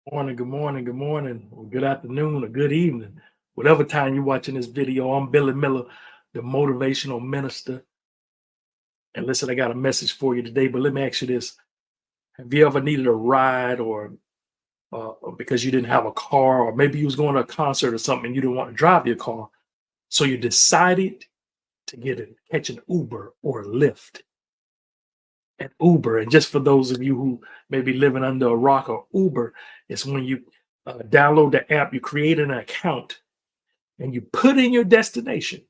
Morning, good morning, good morning, or good afternoon, or good evening. Whatever time you're watching this video, I'm Billy Miller, the motivational minister. And listen, I got a message for you today, but let me ask you this. Have you ever needed a ride or because you didn't have a car, or maybe you was going to a concert or something and you didn't want to drive your car, so you decided to catch an Uber or a Lyft? An Uber, and just for those of you who may be living under a rock, or Uber is when you download the app, you create an account, and you put in your destination,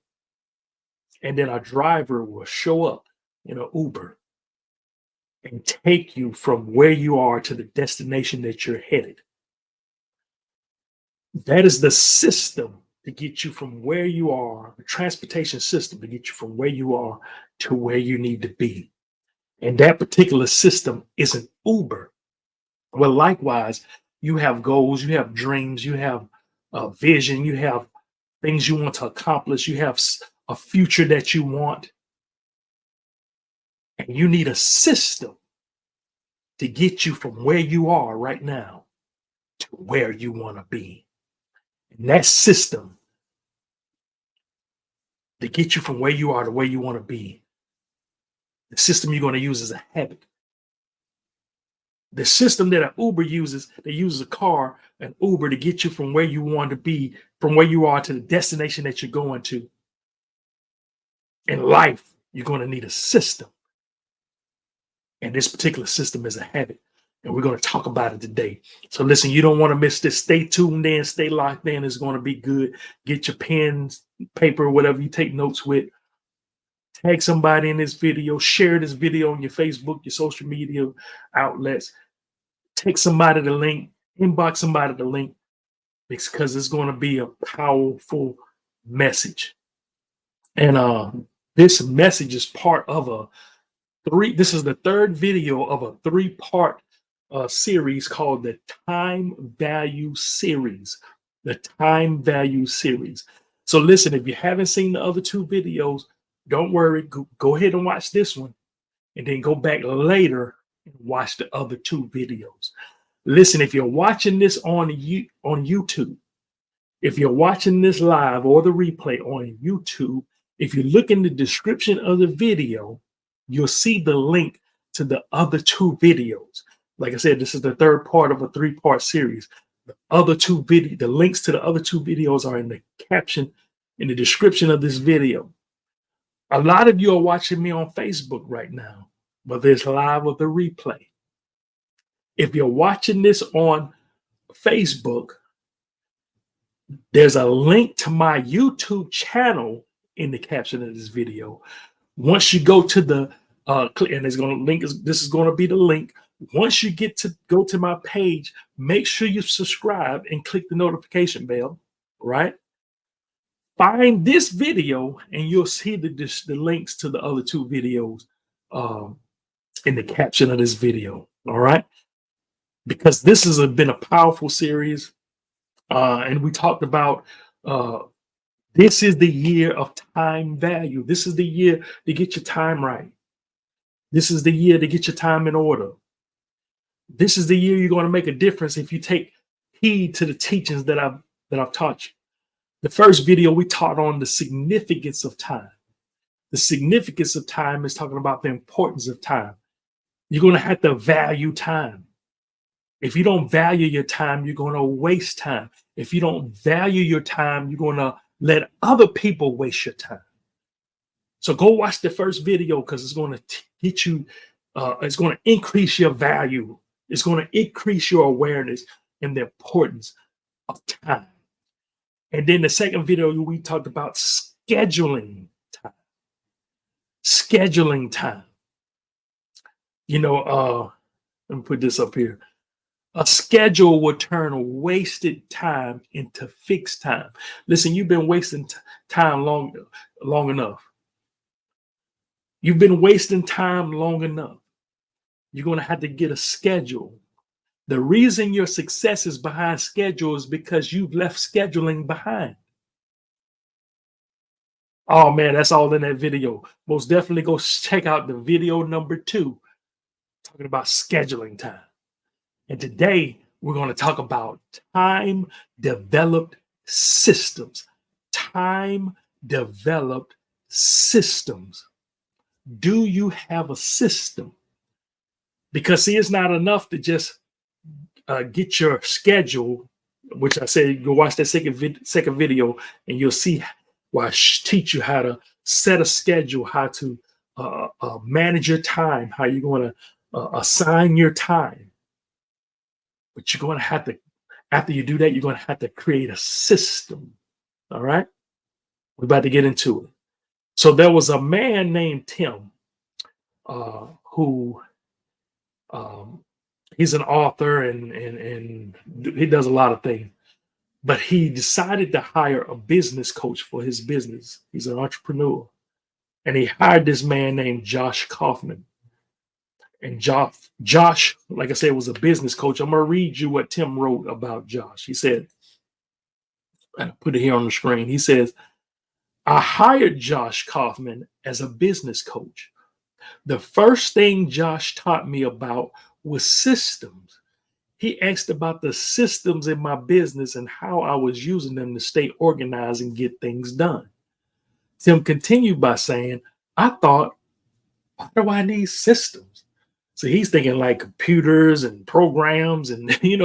and then a driver will show up in an Uber and take you from where you are to the destination that you're headed. That is the system to get you from where you are, the transportation system to get you from where you are to where you need to be. And that particular system is an Uber. Well, likewise, you have goals, you have dreams, you have a vision, you have things you want to accomplish, you have a future that you want, and you need a system to get you from where you are right now to where you want to be. And that system to get you from where you are to where you want to be, the system you're going to use is a habit. The system that an Uber uses, they use a car, an Uber, to get you from where you want to be, from where you are to the destination that you're going to. In life, you're going to need a system. And this particular system is a habit. And we're going to talk about it today. So listen, you don't want to miss this. Stay tuned in, stay locked in. It's going to be good. Get your pens, paper, whatever you take notes with. Tag somebody in this video, share this video on your Facebook, your social media outlets. Take somebody the link, inbox somebody the link, because it's going to be a powerful message. And this message is part of this is the third video of a three-part series called the Time Value Series. The Time Value Series. So listen, if you haven't seen the other two videos, don't worry. Go ahead and watch this one, and then go back later and watch the other two videos. Listen, if you're watching this on YouTube, if you're watching this live or the replay on YouTube, if you look in the description of the video, you'll see the link to the other two videos. Like I said, this is the third part of a three-part series. The links to the other two videos are in the caption, in the description of this video. A lot of you are watching me on Facebook right now, whether it's live or the replay. If you're watching this on Facebook, there's a link to my YouTube channel in the caption of this video. Once you go to the and it's going to link, this is going to be the link. Once you go to my page, make sure you subscribe and click the notification bell, right? Find this video and you'll see the links to the other two videos in the caption of this video, all right? Because this has been a powerful series, and we talked about this is the year of time value. This is the year to get your time right. This is the year to get your time in order. This is the year you're going to make a difference if you take heed to the teachings that I've taught you. The first video, we taught on the significance of time. The significance of time is talking about the importance of time. You're going to have to value time. If you don't value your time, you're going to waste time. If you don't value your time, you're going to let other people waste your time. So go watch the first video, because it's going to get you, it's going to increase your value. It's going to increase your awareness and the importance of time. And then the second video, we talked about scheduling time. Scheduling time. You know, let me put this up here. A schedule will turn wasted time into fixed time. Listen, you've been wasting time long enough. You've been wasting time long enough. You're going to have to get a schedule. The reason your success is behind schedule is because you've left scheduling behind. Oh man, that's all in that video. Most definitely go check out the video number 2, talking about scheduling time. And today we're going to talk about time developed systems. Time developed systems. Do you have a system? Because see, it's not enough to just get your schedule, which I said, go watch that second video, and you'll see where I teach you how to set a schedule, how to manage your time, how you're going to assign your time. But you're going to have to, after you do that, you're going to have to create a system. All right. We're about to get into it. So there was a man named Tim who he's an author and he does a lot of things, but he decided to hire a business coach for his business. He's an entrepreneur, and he hired this man named Josh Kaufman. And Josh, like I said, was a business coach. I'm going to read you what Tim wrote about Josh. He said, and I put it here on the screen. He says, I hired Josh Kaufman as a business coach. The first thing Josh taught me about was systems. He asked about the systems in my business and how I was using them to stay organized and get things done. Tim continued by saying, I thought, why do I need systems? So he's thinking like computers and programs and, he's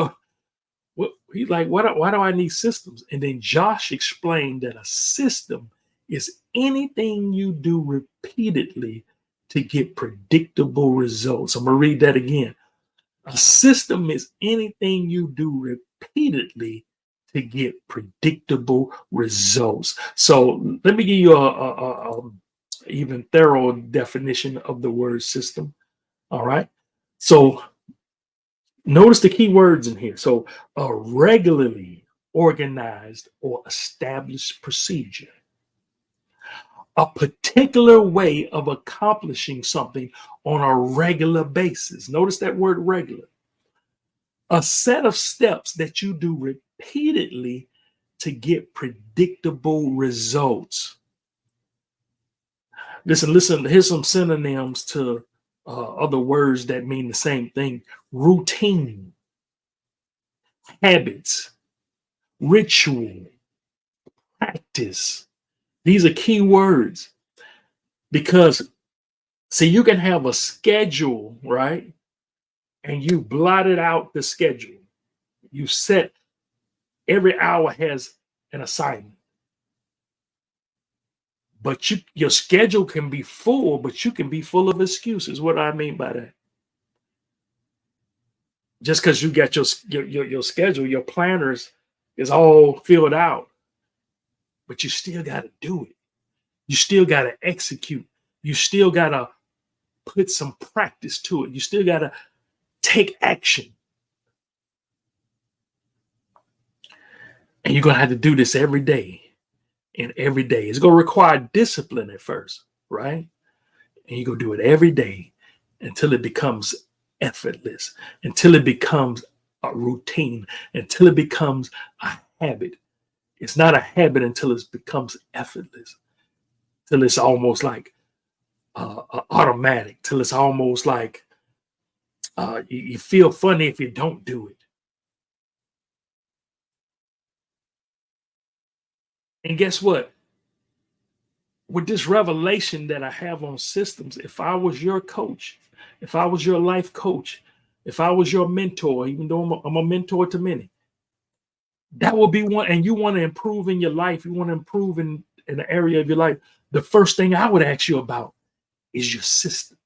like, why do I need systems? And then Josh explained that a system is anything you do repeatedly to get predictable results. I'm going to read that again. A system is anything you do repeatedly to get predictable results. So let me give you a even thorough definition of the word system. All right. So notice the key words in here. So a regularly organized or established procedure. A particular way of accomplishing something on a regular basis. Notice that word regular. A set of steps that you do repeatedly to get predictable results. Listen, here's some synonyms to other words that mean the same thing. Routine, habits, ritual, practice. These are key words because, see, you can have a schedule, right? And you blotted out the schedule. You set every hour has an assignment. But your schedule can be full, but you can be full of excuses. What do I mean by that? Just because you got your schedule, your planners is all filled out, but you still got to do it. You still got to execute. You still got to put some practice to it. You still got to take action. And you're going to have to do this every day. And every day. It's going to require discipline at first, right? And you're going to do it every day until it becomes effortless, until it becomes a routine, until it becomes a habit. It's not a habit until it becomes effortless, till it's almost like automatic, till it's almost like you feel funny if you don't do it. And guess what? With this revelation that I have on systems, if I was your coach, if I was your life coach, if I was your mentor, even though I'm a mentor to many, that will be one. And you want to improve in your life, you want to improve in an area of your life. The first thing I would ask you about is your system.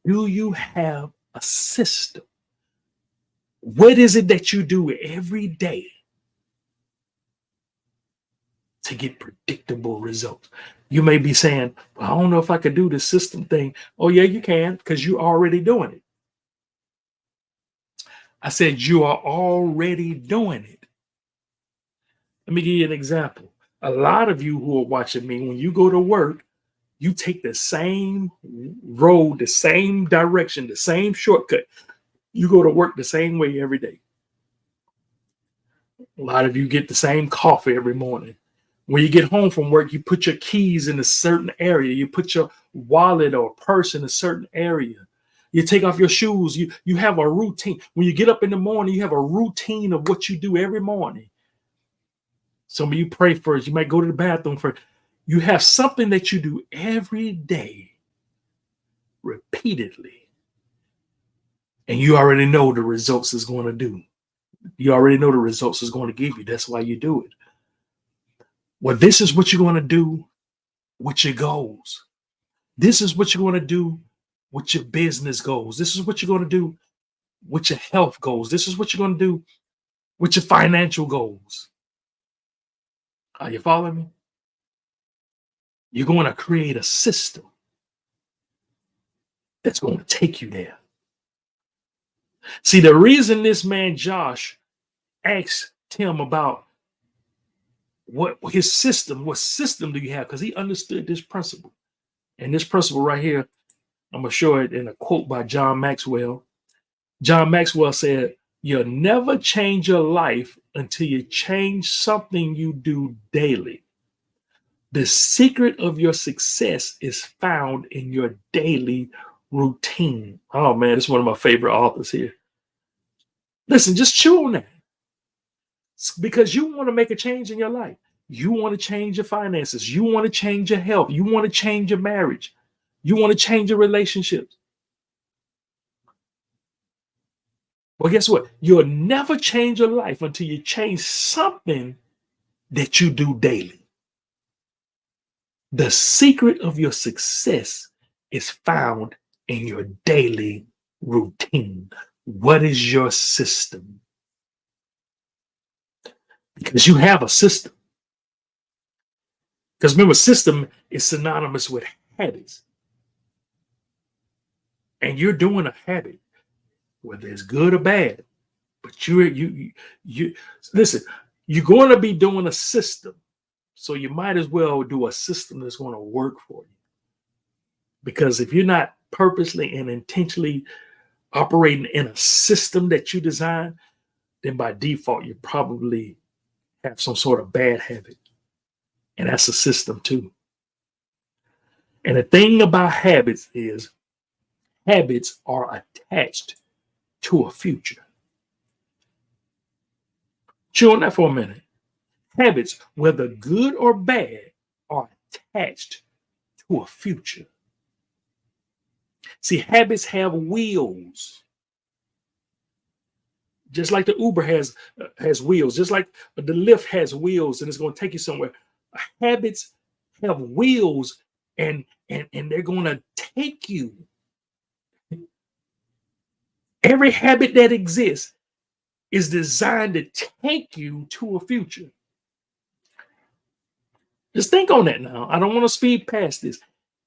Do you have a system? What is it that you do every day to get predictable results? You may be saying, well, I don't know if I could do this system thing. Oh, yeah, you can, because you're already doing it. I said, you are already doing it. Let me give you an example. A lot of you who are watching me, when you go to work, you take the same road, the same direction, the same shortcut. You go to work the same way every day. A lot of you get the same coffee every morning. When you get home from work, you put your keys in a certain area. You put your wallet or purse in a certain area. You take off your shoes. You have a routine. When you get up in the morning, you have a routine of what you do every morning. Some of you pray first. You might go to the bathroom first. You have something that you do every day, repeatedly, and you already know the results is going to do. You already know the results is going to give you. That's why you do it. Well, this is what you're going to do with your goals. This is what you're going to do with your business goals. This is what you're going to do with your health goals. This is what you're going to do with your financial goals. Are you following me? You're going to create a system that's going to take you there. See, the reason this man Josh asked Tim about what system do you have, because he understood this principle. And this principle right here, I'm going to show it in a quote by John Maxwell. John Maxwell said, "You'll never change your life until you change something you do daily. The secret of your success is found in your daily routine." Oh man, it's one of my favorite authors here. Listen, just chew on that. Because you want to make a change in your life. You want to change your finances. You want to change your health. You want to change your marriage. You want to change your relationships. Well, guess what? You'll never change your life until you change something that you do daily. The secret of your success is found in your daily routine. What is your system? Because you have a system. Because remember, system is synonymous with habits. And you're doing a habit, whether it's good or bad. But you listen, you're going to be doing a system. So you might as well do a system that's going to work for you. Because if you're not purposely and intentionally operating in a system that you design, then by default, you probably have some sort of bad habit. And that's a system too. And the thing about habits is habits are attached to a future. Chew on that for a minute. Habits, whether good or bad, are attached to a future. See, habits have wheels. Just like the Uber has wheels, just like the Lyft has wheels and it's going to take you somewhere. Habits have wheels and they're going to take you. Every habit that exists is designed to take you to a future. Just think on that now. I don't want to speed past this.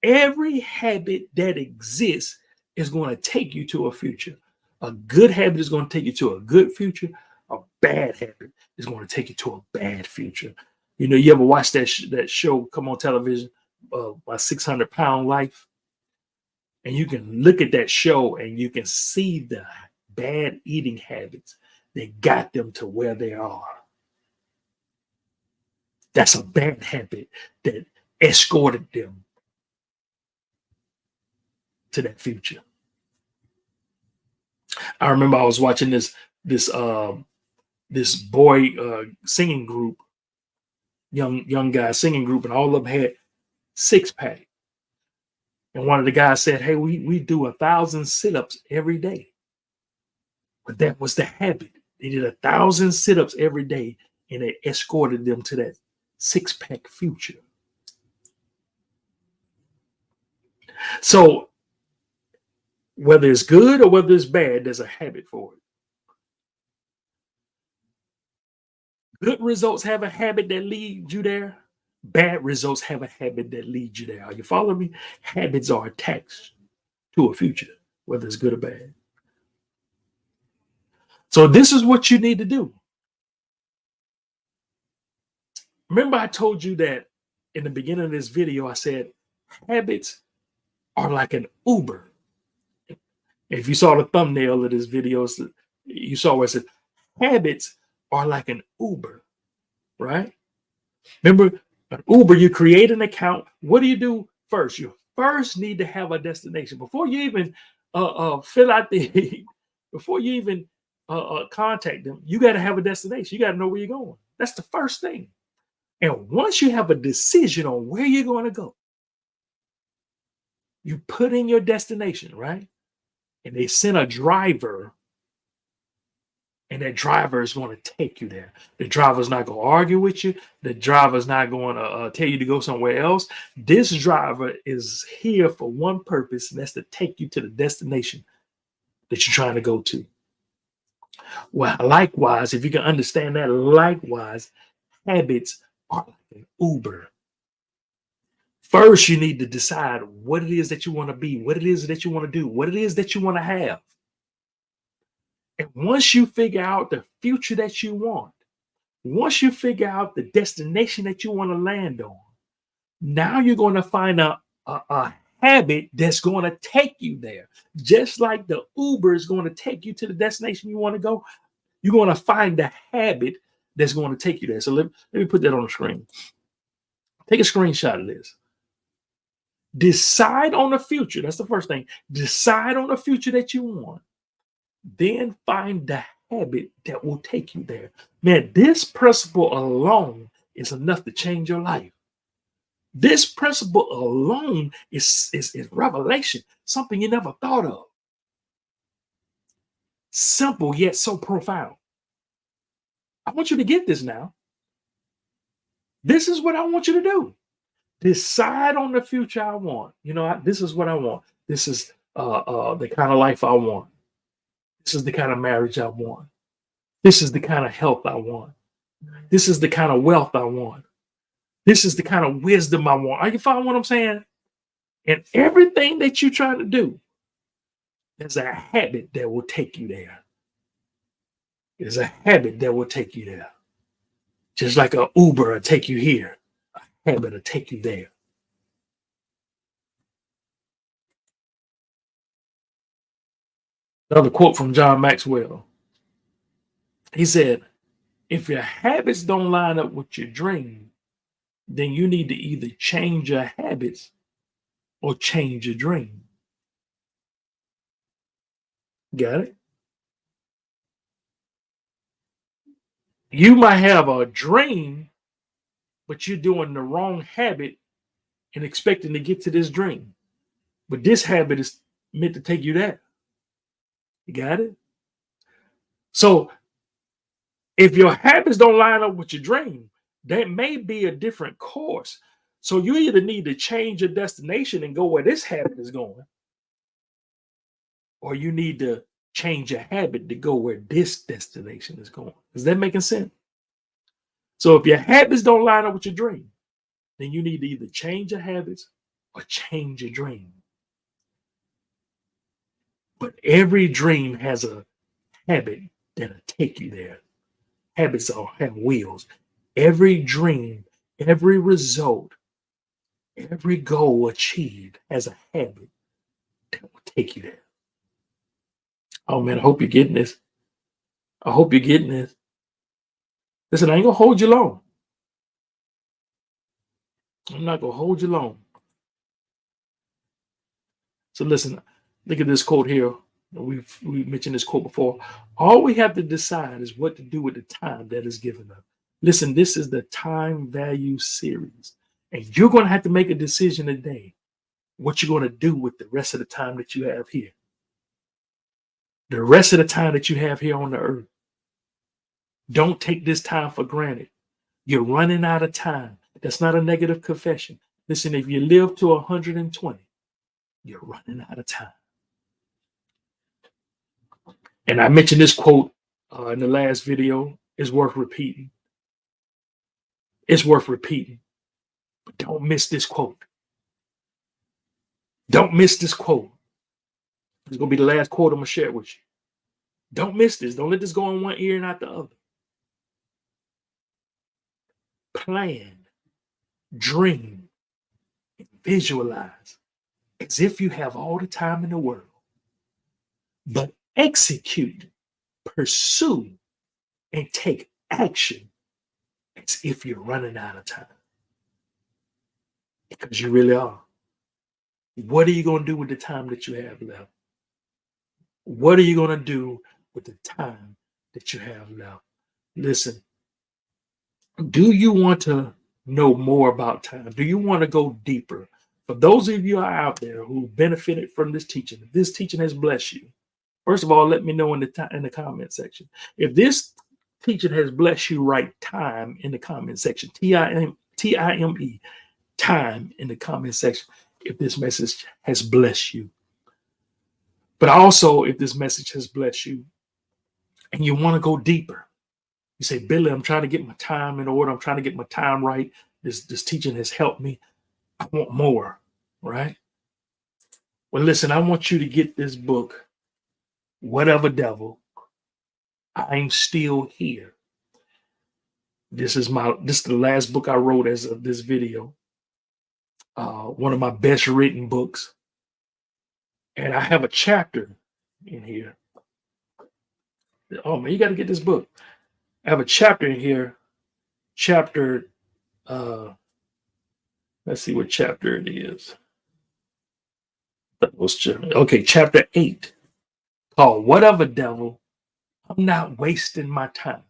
Every habit that exists is going to take you to a future. A good habit is going to take you to a good future. A bad habit is going to take you to a bad future. You know, you ever watch that show come on television, My 600-Pound Life? And you can look at that show and you can see the bad eating habits that got them to where they are. That's a bad habit that escorted them to that future. I remember I was watching this boy singing group, young guy singing group, and all of them had six-pack. And one of the guys said, "Hey, we do 1,000 sit-ups every day." But that was the habit. They did 1,000 sit-ups every day, and it escorted them to that six-pack future. So whether it's good or whether it's bad, there's a habit for it. Good results have a habit that leads you there. Bad results have a habit that leads you there. Are you following me? Habits are attached to a future, whether it's good or bad. So this is what you need to do. Remember, I told you that in the beginning of this video, I said habits are like an Uber. If you saw the thumbnail of this video, you saw where it said habits are like an Uber, right? Remember, an Uber, you create an account. What do you do first? You first need to have a destination. Before you even fill out the before you even contact them. You got to have a destination. You got to know where you're going. That's the first thing. And once you have a decision on where you're going to go, you put in your destination, right? And they send a driver, and that driver is going to take you there. The driver's not going to argue with you. The driver's not going to tell you to go somewhere else. This driver is here for one purpose, and that's to take you to the destination that you're trying to go to. Well, likewise, if you can understand that, likewise, habits are like an Uber. First, you need to decide what it is that you want to be, what it is that you want to do, what it is that you want to have. And once you figure out the future that you want, once you figure out the destination that you want to land on, now you're going to find a habit that's going to take you there. Just like the Uber is going to take you to the destination you want to go, you're going to find the habit that's going to take you there. So let me put that on the screen. Take a screenshot of this. Decide on the future. That's the first thing. Decide on the future that you want. Then find the habit that will take you there. Man, this principle alone is enough to change your life. This principle alone is revelation, something you never thought of. Simple yet so profound. I want you to get this now. This is what I want you to do. Decide on the future I want. You know, this is what I want. This is the kind of life I want. This is the kind of marriage I want. This is the kind of health I want. This is the kind of wealth I want. This is the kind of wisdom I want. Are you following what I'm saying? And everything that you're trying to do, there's a habit that will take you there. There's a habit that will take you there. Just like an Uber will take you here. Habit to take you there. Another quote from John Maxwell. He said, if your habits don't line up with your dream, then you need to either change your habits or change your dream. Got it? You might have a dream, but you're doing the wrong habit and expecting to get to this dream. But this habit is meant to take you there. You got it? So if your habits don't line up with your dream, that may be a different course. So you either need to change your destination and go where this habit is going, or you need to change your habit to go where this destination is going. Is that making sense? So if your habits don't line up with your dream, then you need to either change your habits or change your dream. But every dream has a habit that'll take you there. Habits have wheels. Every dream, every result, every goal achieved has a habit that will take you there. Oh man, I hope you're getting this. I hope you're getting this. Listen, I ain't gonna hold you long. I'm not gonna hold you long. So listen, look at this quote here. We mentioned this quote before. All we have to decide is what to do with the time that is given us. Listen, this is the time value series, and you're going to have to make a decision today what you're going to do with the rest of the time that you have here. The rest of the time that you have here on the earth. Don't take this time for granted. You're running out of time. That's not a negative confession. Listen, if you live to 120, you're running out of time. And I mentioned this quote in the last video. It's worth repeating. It's worth repeating. But don't miss this quote. Don't miss this quote. It's going to be the last quote I'm going to share with you. Don't miss this. Don't let this go in one ear and out the other. Plan, dream, and visualize as if you have all the time in the world. But execute, pursue, and take action as if you're running out of time. Because you really are. What are you going to do with the time that you have left? What are you going to do with the time that you have left? Listen, do you want to know more about time? Do you want to go deeper? For those of you out there who benefited from this teaching, if this teaching has blessed you, first of all, let me know in the comment section. If this teaching has blessed you, write time in the comment section. Time, time in the comment section. If this message has blessed you, but also if this message has blessed you, and you want to go deeper, you say, Billy, I'm trying to get my time in order. I'm trying to get my time right. This teaching has helped me. I want more, right? Well, listen, I want you to get this book, Whatever Devil, I'm Still Here. This is the last book I wrote as of this video. One of my best written books. And I have a chapter in here. Oh man, you got to get this book. I have a chapter in here. Chapter, let's see what chapter it is. Okay, chapter 8, called Whatever Devil, I'm Not Wasting My Time.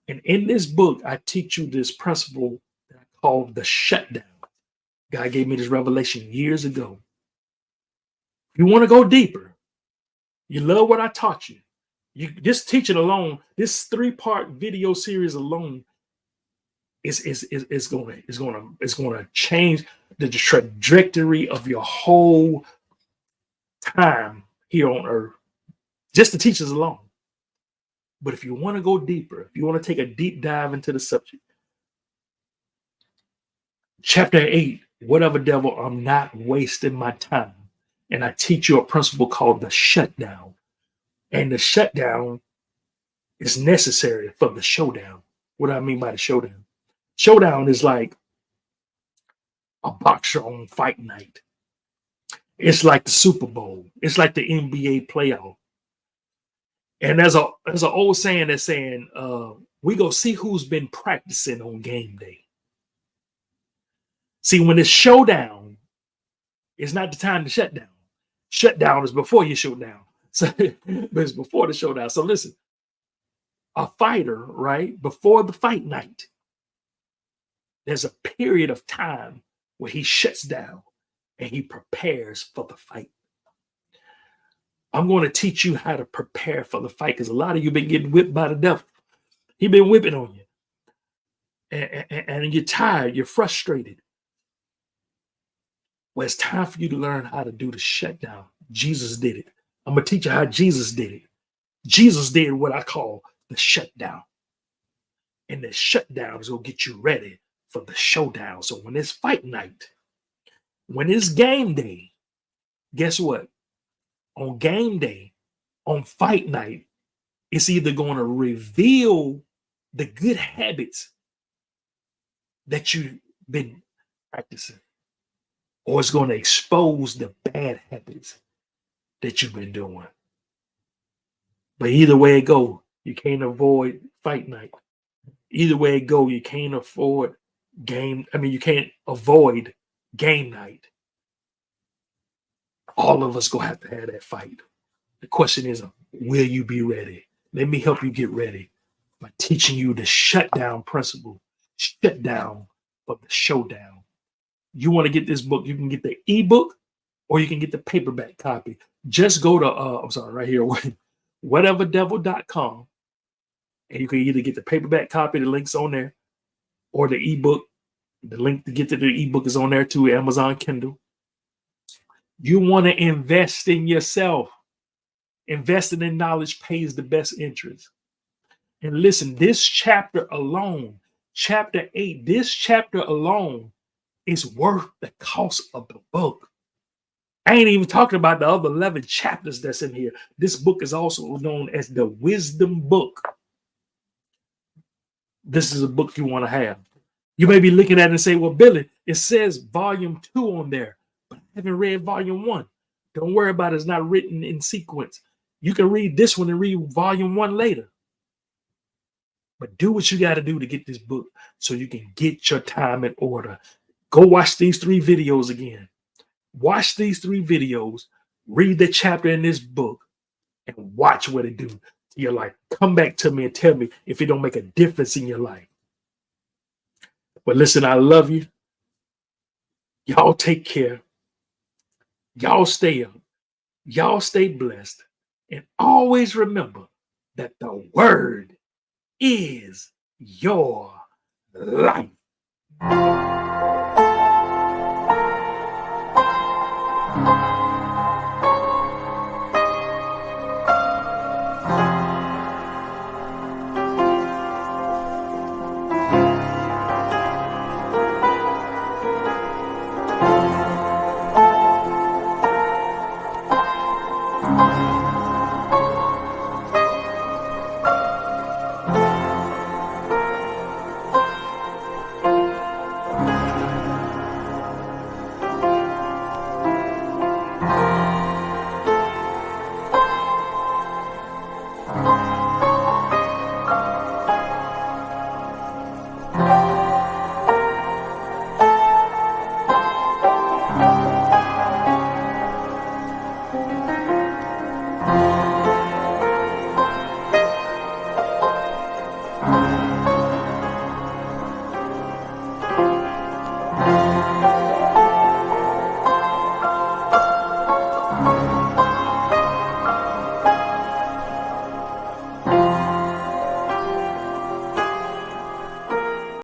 And in this book, I teach you this principle that I call the shutdown. God gave me this revelation years ago. You want to go deeper. You love what I taught you. This teaching alone, this 3-part video series alone, is going to change the trajectory of your whole time here on earth. Just the teachers alone. But if you want to go deeper, if you want to take a deep dive into the subject, chapter 8, Whatever Devil, I'm Not Wasting My Time. And I teach you a principle called the shutdown. And the shutdown is necessary for the showdown. What do I mean by the showdown? Showdown is like a boxer on fight night. It's like the Super Bowl. It's like the NBA playoff. And there's an old saying that's saying, we go see who's been practicing on game day. See, when it's showdown, it's not the time to shut down. Shutdown is before you show down. So, but it's before the showdown. So listen, a fighter, right, before the fight night, there's a period of time where he shuts down and he prepares for the fight. I'm going to teach you how to prepare for the fight because a lot of you been getting whipped by the devil. He been whipping on you. And you're tired, you're frustrated. Well, it's time for you to learn how to do the shutdown. Jesus did it. I'm going to teach you how Jesus did it. Jesus did what I call the shutdown. And the shutdown is going to get you ready for the showdown. So when it's fight night, when it's game day, guess what? On game day, on fight night, it's either going to reveal the good habits that you've been practicing, or it's going to expose the bad habits that you've been doing. But either way it go, you can't avoid fight night. Either way it go, you can't afford you can't avoid game night. All of us gonna have to have that fight. The question is, will you be ready? Let me help you get ready by teaching you the shutdown principle. Shut down for the showdown. You want to get this book, you can get the ebook or you can get the paperback copy. Just go to right here, whateverdevil.com, and you can either get the paperback copy, the link's on there, or the ebook. The link to get to the ebook is on there too, Amazon Kindle. You want to invest in yourself. Investing in knowledge pays the best interest. And listen, this chapter alone, chapter 8, this chapter alone is worth the cost of the book. I ain't even talking about the other 11 chapters that's in here. This book is also known as the Wisdom Book. This is a book you want to have. You may be looking at it and say, well, Billy, it says volume 2 on there, but I haven't read volume 1. Don't worry about it. It's not written in sequence. You can read this one and read volume 1 later. But do what you got to do to get this book so you can get your time in order. Go watch these 3 videos again. Watch these 3 videos. Read the chapter in this book. and watch what it do to your life. Come back to me and tell me if it don't make a difference in your life. But listen, I love you. Y'all take care. Y'all stay up. Y'all stay blessed. And always remember that the word is your life.